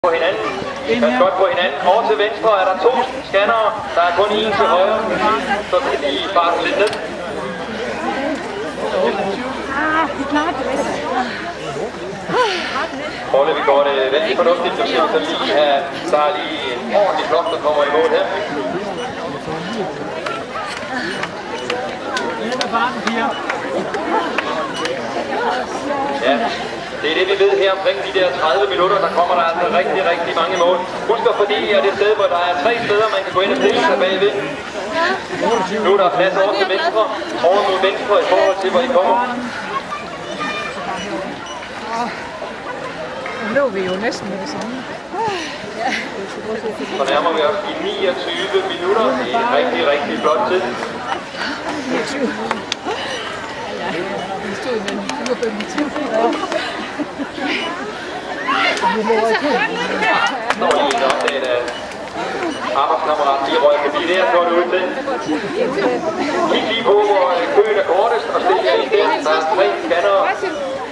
på hinanden. Pas godt på hinanden. Over til venstre er der 2 scannere. Der er kun 1 til højre. Så kan de bare lidt ned. Foreløbig går det vældig fornuftigt. Nu ser vi så lige her. Der er lige en ordentlig flok, der kommer i mål her. Ja, det er det vi ved her omkring de der 30 minutter, der kommer der altså rigtig mange mål. Husk at fordele jer det sted, hvor der er 3 steder, man kan gå ind og stille sig bagved. Nu er der plads over til venstre, over mod venstre i forhold til, hvor I kommer. Nu løber vi jo næsten med det samme. Så nærmer vi os i 29 minutter. Det er rigtig flot tid. 29. Vi stod med 25. Nå, lige nok, det er arbejdskammerat lige røg forbi der, så er det ud til. Kig lige på, hvor køen er kortest, og stil jer ind der. Der er 3 scannere,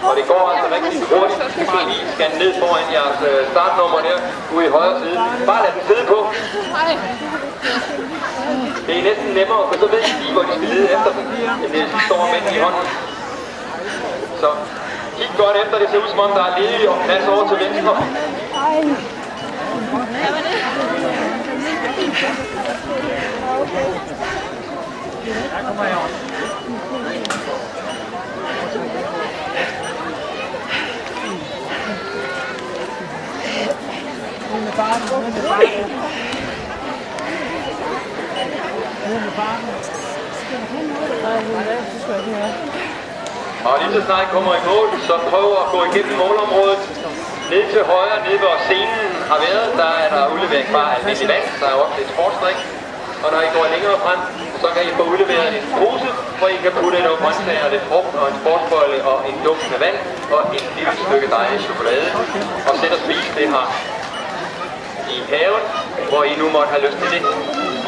og det går altså rigtig hurtigt. I skal lige scanne ned foran jeres startnummer der, ude i højre side. Bare lad den sidde på. Det er næsten nemmere, for så ved I lige, hvor de skal lede efter dem, end det står med i hånden. Så kig godt efter, det ser ud som om, der er ledige og plads over til venstre. Der kommer jeg over. Og lige så snart I kommer i mål, så prøv at gå igennem målområdet. Ned til højre, ned hvor scenen har været, der er der udlevering bare almindelig vand. Der er også lidt sportsdrik. Og når I går længere frem, så kan I få udleveret en pose, hvor I kan putte nogle grøntsager, lidt frugt og en sportsbolle og en duft med vand og et lille stykke dejlig chokolade. Og sæt og spise det her i haven, hvor I nu måtte have lyst til det.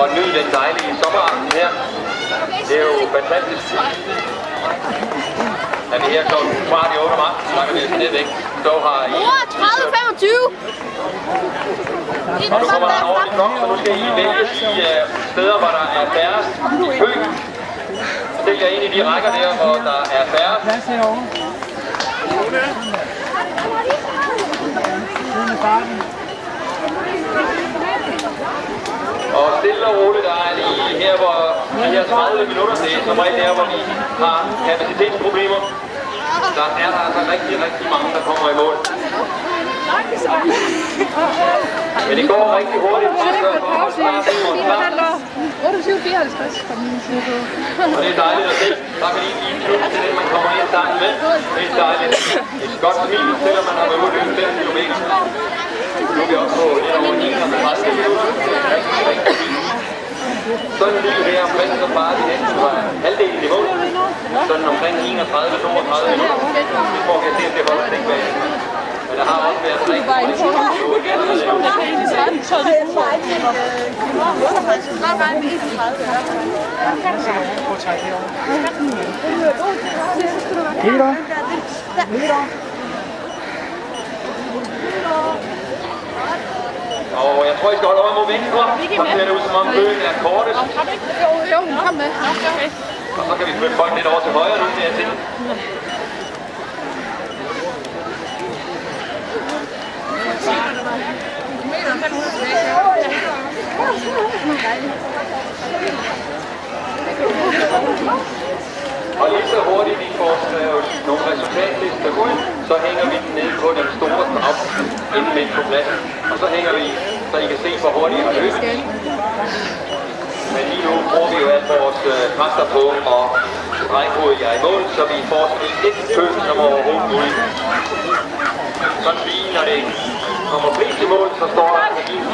Og nyd den dejlige sommeraften her. Det er jo fantastisk. Er vi her klokken 7:15 om aftenen, så kan vi lidt væk. Så har I... 30-25! Og nu kommer der en ordentlig flok, så nu skal I vælge de steder, hvor der er færrest i kø. Stil jer ind i de rækker der, hvor der er færrest. Og stille og roligt, der er lige her, hvor de her 30 minutter, det er som regel der, hvor de har kapacitetsproblemer. Der er der altså rigtig mange, der kommer i mål. Men det går rigtig hurtigt. Og det er dejligt at se. Der kan lige en klub til den, man kommer ind sammen med. Det er dejligt. Et godt smil, selvom man har været ude 5 km. Nu er vi også på lidt over 31 minutter. Sådan lige her omkring, så bare de næsten var halvdelen i mål. Sådan omkring 31-32 minutter. Det får jeg se, at det holder ikke bag. Men der har også været rigtig Og jeg tror, I skal holde øje mod venstre. Så ser det ud, som om bøgen er kortest. Jo, kom med. Og så kan vi flytte folk lidt over til højre nu, der til. Og lige så hurtigt vi får nogle resultatlister ud, så hænger vi den ned på den store knap inden midt på pladsen. Og så hænger vi, så I kan se, hvor hurtigt I har løbet. Men lige nu bruger vi jo alt vores kræfter på og stregkode jer i mål, så vi får et køb som overhovedet muligt. Sådan lige, når det kommer flest i mål, så står der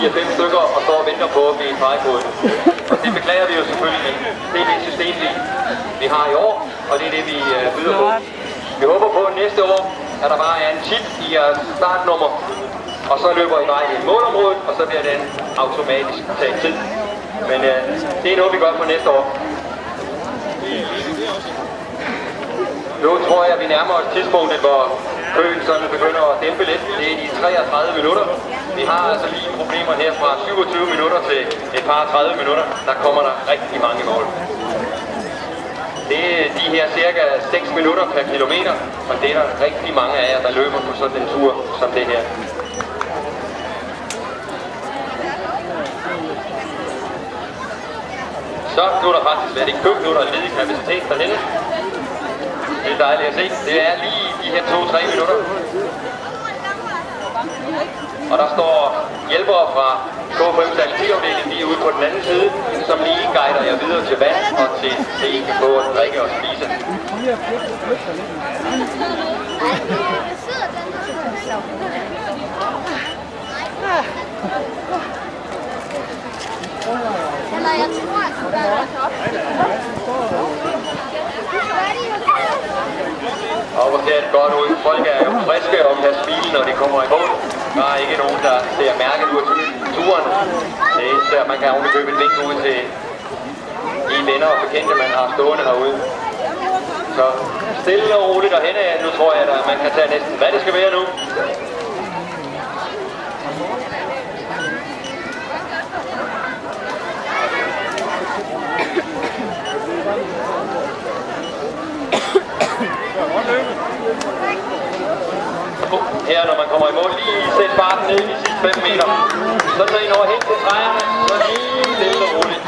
4-5 stykker og står og venter på at blive stregkodet. Og det beklager vi jo selvfølgelig, men det er det system, vi har i år, og det er det, vi byder på. Vi håber på, at næste år, at der bare er en chip i jeres startnummer, og så løber I bare i målområdet, og så bliver den automatisk taget tid. Men det er noget, vi gør på næste år. Nu tror jeg, at vi nærmer os tidspunktet, hvor køen sådan begynder at dæmpe lidt. Det er de 33 minutter. Vi Vi har altså lige problemer her fra 27 minutter til et par 30 minutter. Der kommer der rigtig mange mål. Det er de her cirka 6 minutter per kilometer, og det er der rigtig mange af jer, der løber på sådan en tur som det her. Så nu er der faktisk slet ikke købt, nu er der ledig kapacitet derhenne. Det er dejligt at se. Det er lige de her 2-3 minutter. Og der står hjælpere fra K5's atletikafdeling lige ude på den anden side, som lige guider jer videre til vand og til det, I kan få at drikke og spise. Eller jeg tror, at der er Og hvor ser det godt ud. Folk er jo friske og kan smile, når de kommer i mål. Der er ikke nogen, der ser mærket ud til turen. Det er, man kan ovenikøbe et vink ud til de venner og bekendte, man har stående herude. Så stille og roligt derhen. Nu tror jeg, at man kan tage næsten, hvad det skal være nu. Her, når man kommer i mål, lige sæt farten ned i de sidste 5 meter. Så når I når hen til træerne, så lige stille og roligt.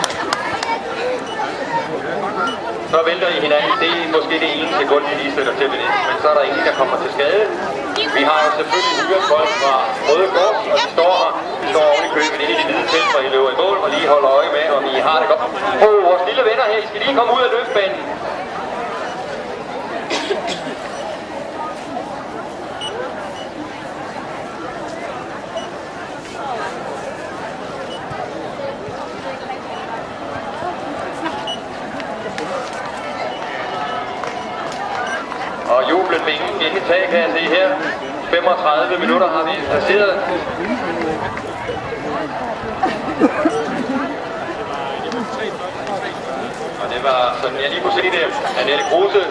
Så vælter I hinanden. Det er måske det ene sekund, I lige sætter til ved det. Men så er der ingen, der kommer til skade. Vi har jo selvfølgelig hyret folk fra Røde Kors, og de står her. Vi står oven i købet inde i de hvide telt, hvor I løber i mål, og lige holder øje med, om I har det godt. Vores lille venner her, I skal lige komme ud af løbsbanen. Og jublen vil ingen gentage, kan jeg se her. 35 minutter har vi passeret. Og det var, som jeg lige kunne se det, Annette Kruse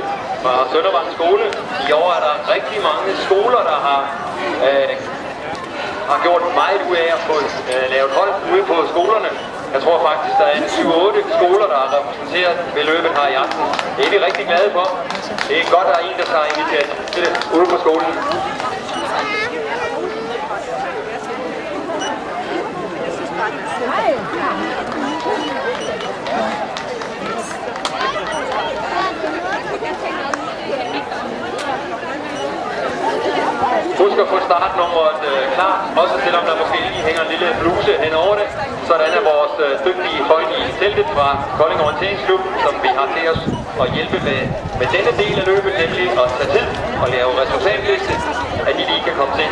fra Søndervang skole. I år er der rigtig mange skoler, der har gjort meget ud af at få lavet hold ude på skolerne. Jeg tror faktisk, der er 7-8 skoler, der er repræsenteret ved løbet her i aften. Det er vi rigtig glade for. Det er godt, at der er en, der tager initiativ til det ude på skolen. Husk at få startnummeret klar, også selvom der måske lige hænger en lille bluse hen over det. Sådan er vores dygtige folk i teltet fra Kolding Orienteringsklub, som vi har til os at hjælpe med denne del af løbet, nemlig at tage tid og lave resultatliste, at de lige kan komme til.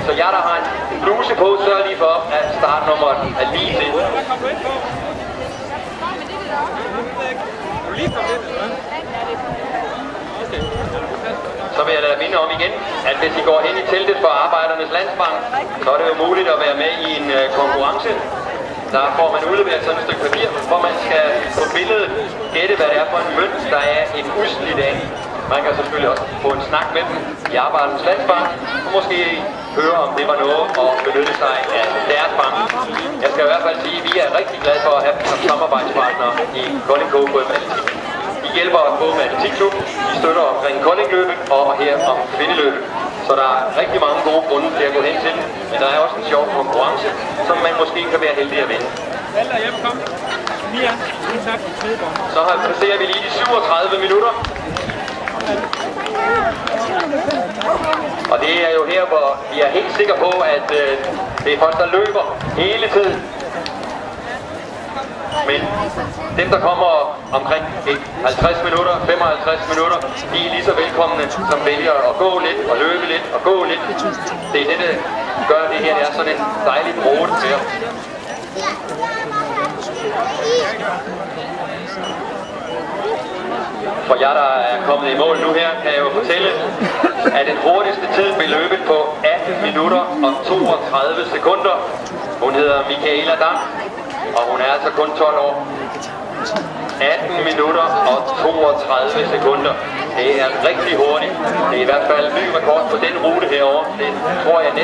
Så jer, der har en bluse på, sørg lige for, at startnummeret er lige til. Så vil jeg lade minde om igen, at hvis I går hen i teltet for Arbejdernes Landsbank, så er det jo muligt at være med i en konkurrence. Der får man udleveret sådan et stykke papir, hvor man skal på billedet gætte, hvad det er for en mønt, der er en udslidt af. Man kan selvfølgelig også få en snak med dem i Arbejdernes Landsbank, og måske høre, om det var noget at benytte sig af deres bank. Jeg skal i hvert fald sige, at vi er rigtig glade for at have dem som samarbejdspartner i Kolding K5 Atletik. De hjælper os både med atletikklubben, de støtter omkring Koldingløbet og her om kvindeløbet. Så der er rigtig mange gode grunde til at gå hen til den, men der er også en sjov konkurrence, som man måske kan være heldig at vinde. Så passerer vi lige de 37 minutter. Og det er jo her, hvor vi er helt sikre på, at det er folk, der løber hele tiden. Men dem, der kommer omkring 50 minutter, 55 minutter, de er lige så velkomne, som vælger at gå lidt og løbe lidt og gå lidt. Det er det, der gør det her. Det er sådan en dejlig broet her. For jer, der er kommet i mål nu her, kan jeg jo fortælle, at den hurtigste tid blev løbet på 18 minutter og 32 sekunder. Hun hedder Michaela Dam, og hun er altså kun 12 år. 18 minutter og 32 sekunder. Det er rigtig hurtigt. Det er i hvert fald ny rekord på den rute herovre. Det tror jeg næsten.